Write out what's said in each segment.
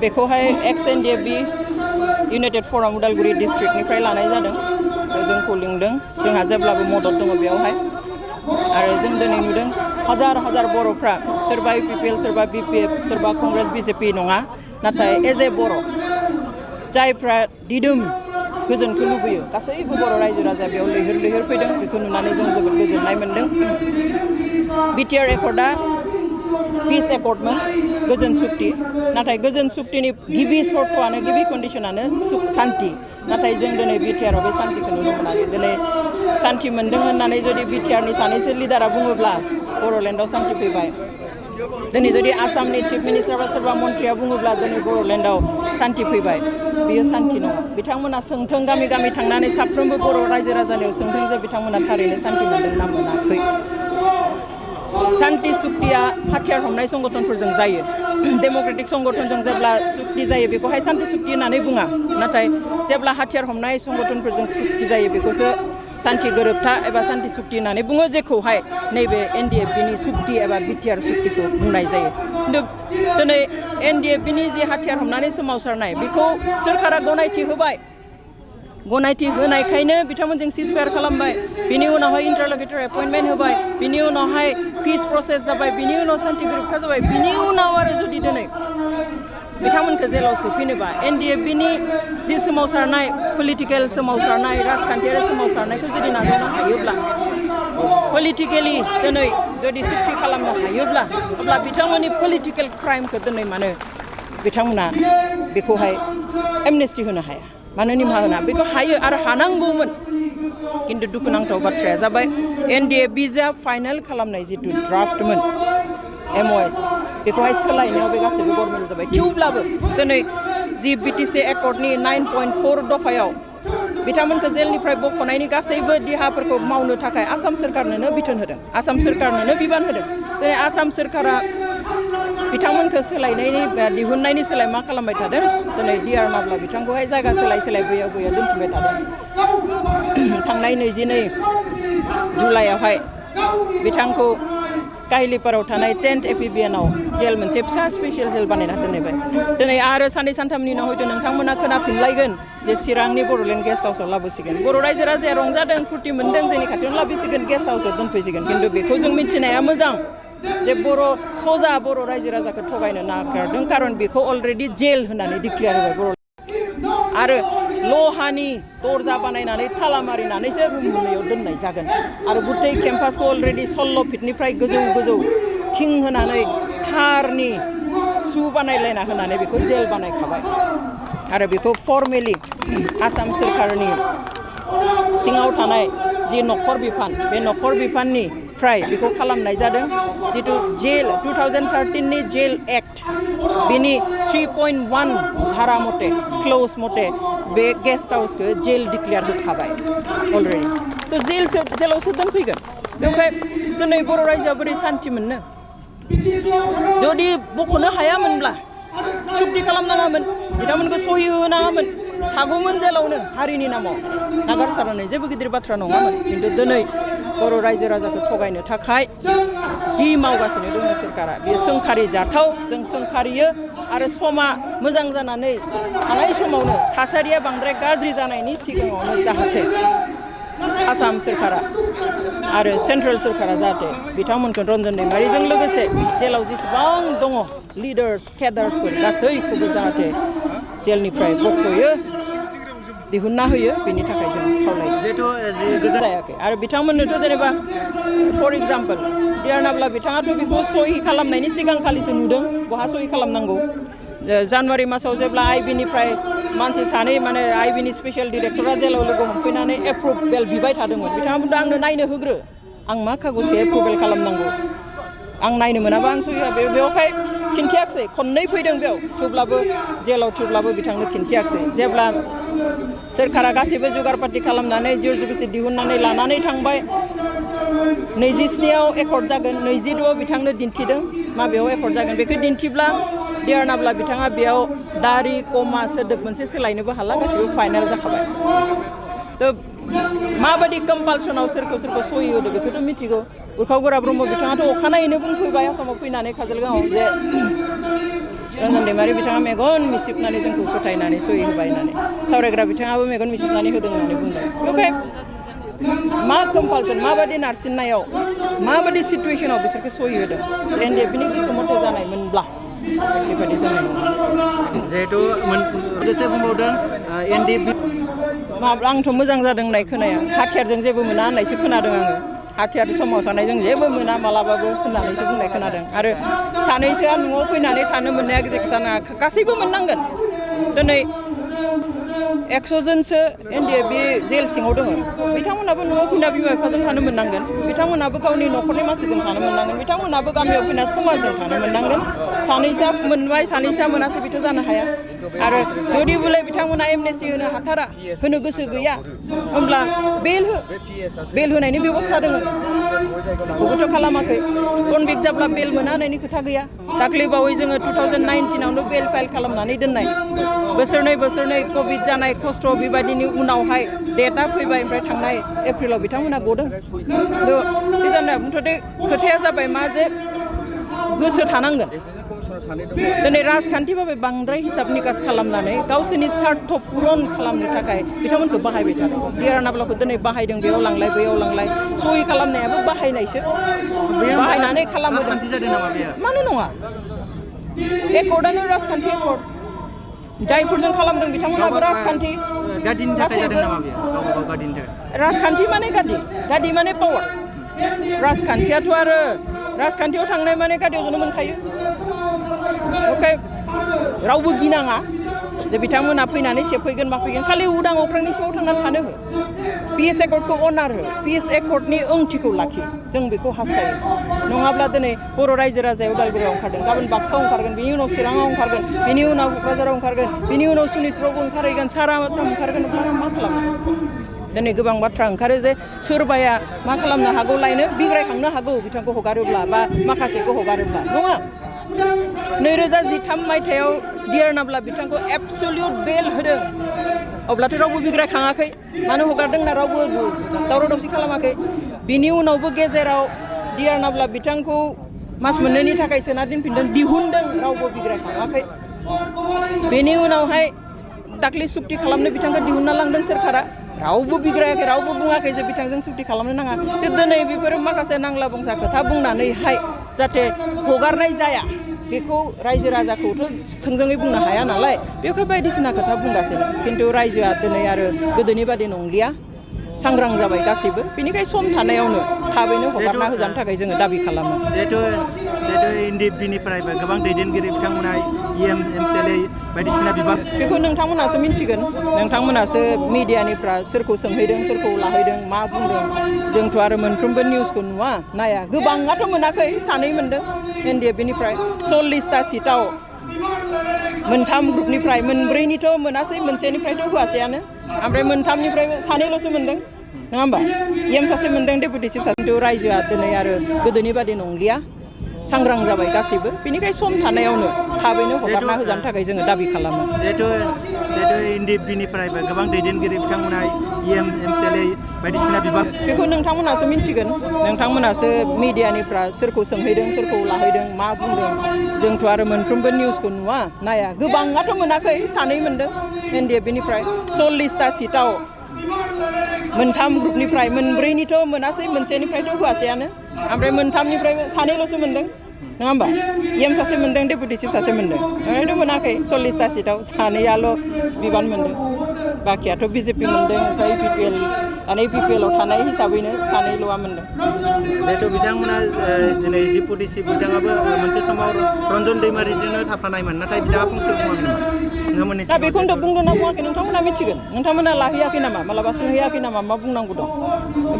बेखौहाय XNDF United फराम Udalguri डिस्ट्रिक्टनिफ्राय लानाय जादों जोंखौ लिंदों जोंहा जेब्लाबो मदद दङ बेयावहाय आरो जों दिनै नुदों हाजार हाजार बर'फ्रा सोरबा UPPL सोरबा BPF सोरबा कंग्रेस BJP नङा नाथाय एज ए बर' जायफ्रा दिदोम गोजोनखौ लुबैयो गासैबो बर' रायजो राजा बेयाव लैहोर लैहोर फैदों बेखौ नुनानै जों जोबोद गोजोननाय मोन्दों BTR एकर्डआ पिस एकर्डमोन गोजोन सुक्ति नाथाय गोजोन सुक्तिनि गिबि सर्तआनो गिबि कन्डिशनानो शान्ति नाथाय जों दिनै BTR आव बे शान्तिखौ नुनो मोनाखै दिनै शान्ति मोन्दों होननानै जुदि BTR नि सानैसो लिडारा बुङोब्ला बर'लेण्डआव शान्ति फैबाय दिनै जुदि आसामनि चिफ मिनिस्टार बा सोरबा मन्त्रिया बुङोब्ला दिनै बर'लेण्डआव शान्ति फैबाय बियो शान्ति नङा बिथांमोना सोंथों गामि गामि थांनानै साफ्रोमबो बर' रायजो राजानियाव सोंथों जे बिथांमोना थारैनो शान्ति मोन्दों ना मोनाखै शान्ति सुक्तिया हाथियार हमनाय संगठनफोरजों जायो डेम'क्रेटिक संगठनजों जेब्ला सुक्ति जायो बेखौहाय शान्ति सुक्ति होननानै बुङा नाथाय जेब्ला हाथियार हमनाय संगठनफोरजों सुक्ति जायो बेखौसो शान्ति गोरोबथा एबा शान्ति सुक्ति होननानै बुङो जेखौहाय नैबे NDFBनि सुक्ति एबा BTR सुक्तिखौ बुंनाय जायो खिन्थु दिनै NDFBनि जे हाथियार हमनानै सोमावसारनाय बेखौ सोरखारा गनायथि होबाय गनायथि होनायखायनो बिथांमोनजों सिजफायार खालामबाय बिनि उनावहाय इन्टारल'किटर एपइन्टमेन्ट होबाय बिनि उनावहाय पिस प्रसेस जाबाय बिनि उनाव शान्ति गोरोबथा जाबाय बिनि उनाव आरो जुदि दिनै बिथांमोनखौ जेलाव सोफिनोबा NDFBनि जि सोमावसारनाय पलिटिकेल सोमावसारनाय राजखान्थियारि सोमावसारनायखौ जुदि नाजावनो हायोब्ला पलिटिकेलि दिनै जुदि सुक्ति खालामनो हायोब्ला अब्ला बिथांमोननि पलिटिकेल क्राइमखौ दिनै मानो बिथांमोना बेखौहाय एमनेस्टि होनो हाया मानो निमाहा होना बेखौ हायो आरो हानांगौमोन खिन्थु दुखुनांथाव बाथ्राया जाबाय NDFBआ फाइनाल खालामनाय जिथु ड्राफ्टमोन MOS बेखौहाय सोलायनायाव बे गासैबो गरमेल जाबाय थेवब्लाबो दिनै जि BTC एकर्डनि 9.4 दफायाव बिथांमोनखौ जेलनिफ्राय बख'नायनि गासैबो देहाफोरखौ मावनो थाखाय आसाम सोरखारनोनो बिथोन होदों आसाम सोरखारनोनो बिबान होदों दिनै आसाम सोरखारा बिथांमोनखौ सोलायनायनि दिहुननायनि सोलाय मा खालामबाय थादों दिनै DR माब्ला बिथांखौहाय जायगा सोलाय बैयाव दोनथुमबाय थादों थांनाय 22 जुलाइआवहाय बिथांखौ काहिलिपाराव थानाय 10th APBNआव जेल मोनसे फिसा स्पेसियेल जेल बानायना दोनबाय दिनै आरो साननै सानथामनि उनाव हयथ' नोंथांमोना खोनाफिनलायगोन जे चिरांनि बर'लेण्ड गेस्ट हाउसआव लाबोसिगोन बर' रायजो राजाया रंजादों फुर्ति मोन्दों जोंनि खाथियावनो लाबोसिगोन गेस्ट हाउसआव दोनफैसिगोन खिन्थु बेखौ जों मिथिनाया मोजां जे सजा बर' रायजो राजाखौ थगायनो नागारदों खारन बेखौ अलरेडि जेल होननानै डिक्लेयार होबाय आरो लहानि दरजा बानायनानै थाला मारिनानैसो रुम मोननैयाव दोननाय जागोन आरो गुथै केम्पासखौ अलरेडि 16 फिटनिफ्राय गोजौ थिं होनानै थारनि सु बानायलायना होनानै बेखौ जेल बानायखाबाय आरो बेखौ फर्मेलि आसाम सोरखारनि सिङाव थानाय जि नखर बिफान बे नखर बिफाननिफ्राय बेखौ खालामनाय जादों जिथु जेल 2013 नि जेल एक्ट बिनि 3.1 धारा मते क्ल'ज मते बे गेस्ट हाउसखौ जेल डिक्लेयार होखाबाय अलरेडि थ' जेलावसो दोनफैगोन बेवहाय दिनै बर' रायजोआ बोरै शान्ति मोननो जुदि बख'नो हायामोनब्ला सुक्ति खालामनाङामोन बिथांमोनखौ सहि होनाङामोन थागौमोन जेलावनो हारिनि नामाव नागारसारनानै जेबो गिदिर बाथ्रा नङामोन खिन्थु दिनै बर' रायजो राजाखौ थगायनो थाखाय जि मावगासिनो दङ सोरखारा बेयो सोंखारि जाथाव जों सोंखारियो आरो समा मोजां जानानै थानाय समावनो थासारिया बांद्राय गाज्रि जानायनि सिगाङावनो जाहाथे आसाम सोरखारा आरो सेन्ट्रेल सोरखारा जाहाथे बिथांमोनखौ रन्जन दैमारिजों लोगोसे जेलाव जेसेबां दङ लिडार्स केडार्सफोर गासैखौबो जाहाथे जेलनिफ्राय बख'यो दिहुनना होयो बेनि थाखाय जों खावलायो जायाखै आरो बिथांमोननोथ' जेनेबा फर एग्जाम्पल DR नाब्ला बिथाङाथ' बेखौ सहि खालामनायनि सिगांखालिसो नुदों बहा सहि खालामनांगौ जानुवारि मासाव जेब्ला IBनिफ्राय मानसि सानै माने IBनि स्पेसियेल डिरेक्टरा जेलाव लोगो हमफैनानै एप्रुभेल बिबाय थादोंमोन बिथाङा बुंदों आंनो नायनो होग्रो आं मा कागजखौ एप्रुभेल खालामनांगौ आं नायनो मोनाबा आं सहि बेवहाय खिन्थियाखिसै खननै फैदों बेयाव थेवब्लाबो बिथांनो खिन्थियाखिसै जेब्ला सोरखारा गासैबो जुगार पार्टि खालामनानै जुरिसडिक्सन दिहुननानै लानानै थांबाय 27आव एकर्ड जागोन 22आव बिथांनो दिन्थिदों माबेयाव एकर्ड जागोन बेखौ दिन्थिब्ला DR नाब्ला बिथाङा बेयाव दारि कमा सोदोब मोनसे सोलायनोबो हाला गासैबो फाइनाल जाखाबाय थ' माबायदि कम्पालसनाव सोरखौ सहि होदो बेखौथ' मिथिगौ उरखाव गोरा ब्रह्म बिथाङाथ' अखानायैनो बुंफैबाय आसामाव फैनानै काजलगावआव जे रन्जन दैमारि बिथाङा मेगन मिसिबनानै जोंखौ फोथायनानै सहि होबाय होननानै सावरायग्रा बिथाङाबो मेगन मिसिबनानै होदों होननानै बुंदों बेवहाय मा कम्पालसन माबायदि नारसिननायाव माबायदि सिटुवेसनाव बिसोरखौ सहि होदों एनडिएफनि गोसो मथे जानायमोनब्ला बेबायदि जानाय नङा जिहेतु लोगोसे बुंबावदों एनडिएफ आंथ' मोजां जादों होननाय खोनाया हाथियारजों जेबो मोना होननायसो खोनादों आङो हाथियार सोमावसारनायजों जेबो मोना मालाबाबो होननानैसो बुंनाय खोनादों आरो सानैसोआ न'आव फैनानै थानो मोननाया गिदिर खोथा नङा गासैबो मोननांगोन दिनै 100 जनसो एनडिएफ बे जेल सिङाव दङ बिथांमोनाबो न'आव फैना बिमा बिफाजों थानो मोननांगोन बिथांमोनाबो गावनि न'खरनि मानसिजों थानो मोननांगोन बिथांमोनाबो गामियाव फैना समाजजों थानो मोननांगोन सानैसोआ मोनबाय सानैसोआ मोनासै बेथ' जानो हाया आरो जुदि बोले बिथांमोना एमनेस्टि होनो हाथारा होनो गोसो गैया होमब्ला बेल होनायनि बेबस्था दङ बेखौबोथ' खालामाखै कनभिक्ट जाब्ला बेल मोना होननायनि खोथा गैया दाख्लै बावै जोङो 2019आवनो बेल फाइल खालामनानै दोननाय बोसोरनै कभिड जानाय खस्थ' बेबायदिनि उनावहाय डेटआ फैबाय ओमफ्राय थांनाय एप्रिलाव बिथांमोना गदों बे जानो मथथे खोथाया जाबाय मा जे गोसो थानांगोन दिनै राजखान्थिभाबै बांद्राय हिसाब निकास खालामनानै गावसोरनि स्वार्थ पुरन खालामनो थाखाय बिथांमोनखौ बाहायबाय थादों डिआर नाब्लाखौ दिनै बाहायदों बेयाव लांलाय बैयाव लांलाय सहि खालामनायाबो बाहायनायसो बाहायनानै खालामदों मानो नङा एकर्डआनो राजखान्थि एकर्ड जायफोरजों खालामदों बिथांमोनाबो राजखान्थि राजखान्थि माने गादि माने पावार राजखान्थियाथ' आरो राजखान्थियाव थांनाय माने गादियाव जनो मोनखायो ओमफ्राय रावबो गिनाङा जे बिथांमोना फैनानै सेफैगोन माफैगोन खालि उदां अख्रांनि सिङाव थांनानै थानो हो पिस एकर्डखौ अनार हो पिस एकर्डनि ओंथिखौ लाखि जों बेखौ हास्थायो नङाब्ला दिनै बर' रायजो राजाया उदालगुरियाव ओंखारदों गाबोन बाक्सायाव ओंखारगोन बिनि उनाव चिराङाव ओंखारगोन बिनि उनाव क'क्राझाराव ओंखारगोन बिनि उनाव सनितपुरावबो ओंखारहैगोन सारा आसाम ओंखारगोन अब्ला मा खालामो दिनै गोबां बाथ्रा ओंखारो जे सोरबाया मा खालामनो हागौ लायनो बिग्रायखांनो हागौ बिथांखौ हगारोब्ला बा माखासेखौ हगारोब्ला नङा 2013 मायथाइयाव डिआर नाब्ला बिथांखौ एबसलिउट बेल होदों अब्लाथ' रावबो बिग्रायखाङाखै मानो हगारदों होनना रावबो दावराव दावसि खालामाखै बिनि उनावबो गेजेराव डिआर नाब्ला बिथांखौ मास मोननैनि थाखाय सोना दोनफिनदों दिहुनदों रावबो बिग्रायखाङाखै बेनि उनावहाय दाख्लै सुक्ति खालामनो बिथांखौ दिहुनना लांदों सोरखारा रावबो बिग्रायाखै रावबो बुङाखै जे बिथांजों सुक्ति खालामनो नाङा दिनै बेफोरो माखासे नांला बंसा खोथा बुंनानैहाय जाहाथे हगारनाय जाया बेखौ रायजो राजाखौथ' थोंजोङै बुंनो हाया नालाय बेवहाय बायदिसिना खोथा बुंगासिनो खिन्थु रायजोआ दिनै आरो गोदोनि बादि नंलिया सांग्रां जाबाय गासैबो बेनिखाय सम थानायावनो थाबैनो हगारना होजानो थाखाय जोङो दाबि खालामो जिहेतु एनडिएफबिनिफ्रायबो गोबां दैदेनगिरि बिथांमोना एमसिएलए बायदिसिना बिबान बेखौ नोंथांमोनासो मिन्थिगोन नोंथांमोनासो मिडियानिफ्रा सोरखौ सोंहैदों सोरखौ लाहैदों मा बुंदों जोंथ' आरो मोनफ्रोमबो निउसखौ नुवा नाया गोबाङाथ' मोनाखै सानै मोनदों एनडिएफबिनिफ्राय 40टा सिटआव मोनथाम ग्रुपनिफ्राय मोनब्रैनिथ' मोनासै मोनसेनिफ्रायथ' होआसैयानो ओमफ्राय मोनथामनिफ्राय सानैल'सो मोनदों नङा होमबा एम सासे मोनदों डेपुटि चिफ सासे खिन्थु रायजोआ दिनै आरो गोदोनि बादि नंलिया सांग्रां जाबाय गासैबो बेनिखाय सम थानायावनो थाबैनो हगारना होजानो थाखाय जोङो दाबि खालामो जिहेतु एनडिएफबिनिफ्रायबो गोबां दैदेनगिरि बिथांमोना एमसिएलए बायदिसिना बिबान बेखौ नोंथांमोनासो मिन्थिगोन नोंथांमोनासो मिडियानिफ्रा सोरखौ सोंहैदों सोरखौ लाहैदों मा बुंदों जोंथ' आरो मोनफ्रोमबो निउसखौ नुवा नाया गोबाङाथ' मोनाखै सानै मोनदों एनडिएफबिनिफ्राय 40टा सिटआव मोनथाम ग्रुपनिफ्राय मोनब्रैनिथ' मोनासै मोनसेनिफ्रायथ' होआसैयानो ओमफ्राय मोनथामनिफ्राय सानैल'सो मोनदों नङा होमबा एम सासे मोनदों डेपुटि चिफ सासे मोनदों ओरैनो मोनाखै 40टा सिटआव सानैयाल' बिबान मोनदों बाखियाथ' बिजेपि मोनदों ओमफ्राय इपिपिएल दानि इपिपिएलआव थानाय हिसाबैनो सानैल'आ मोनदों जिहेतु बिथांमोना दिनै डेपुटि चिफ बिथाङाबो मोनसे समाव रन्जन दैमारिजोंनो थाफानायमोन नाथाय बिथाङा फंसे बुङाखै दा बेखौनोथ' बुंदों ना बुङाखै नोंथांमोना मिथिगोन नोंथांमोना लाहैयाखै नामा मालाबा सोंहैयाखै नामा मा बुंनांगौ दं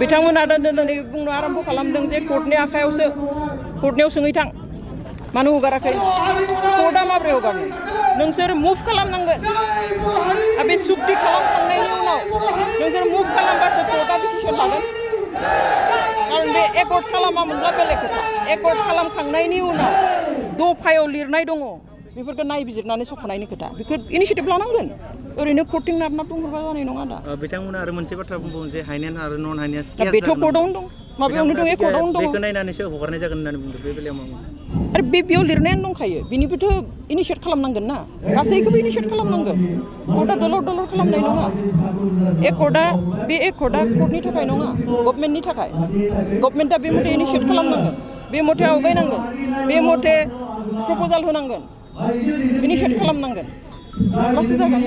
बिथांमोना दिनै बुंनो आरम्भ खालामदों जे कर्टनि आखायावसो कर्टनियाव सोंहैथां मानो हगाराखै कर्टआ माब्रै हगारनो नोंसोर मुभ खालामनांगोन बे सुक्ति खालामखांनायनि उनाव नोंसोर मुभ खालामबासो कर्टआ डिसिसन लागोन खारन बे एकर्ड खालामामोनब्ला बेलेग खोथा एकर्ड खालामखांनायनि उनाव दफायाव लिरनाय दङ बेफोरखौ नायबिजिरनानै सख'नायनि खोथा बेखौ इनिसियेटिभ लानांगोन ओरैनो कर्टिं नाबना बुंहरबा जानाय नङा दा बिथांमोना आरो मोनसे बाथ्रा बुंबावो जे हाइनेन आरो नन हाइनेन दा बेथ' कर्टआवनो दं माबायावनो दं कर्टआवनो दं बेखौ नायनानैसो हगारनाय जागोन होननानै बुंदों बे बेलायाव मा आरो बेयाव लिरनायानो दंखायो बिनिबोथ' इनिसियेट खालामनांगोन ना गासैखौबो इनिसियेट खालामनांगोन कर्टआ दलर खालामनाय नङा एकर्डआ कर्टनि थाखाय नङा गभर्नमेन्टनि थाखाय गभर्नमेन्टआ बे मथे इनिसियेट खालामनांगोन बे मथे आवगायनांगोन बे मथे प्रप'जाल होनांगोन इनिसियेट खालामनांगोन अब्लासो जागोन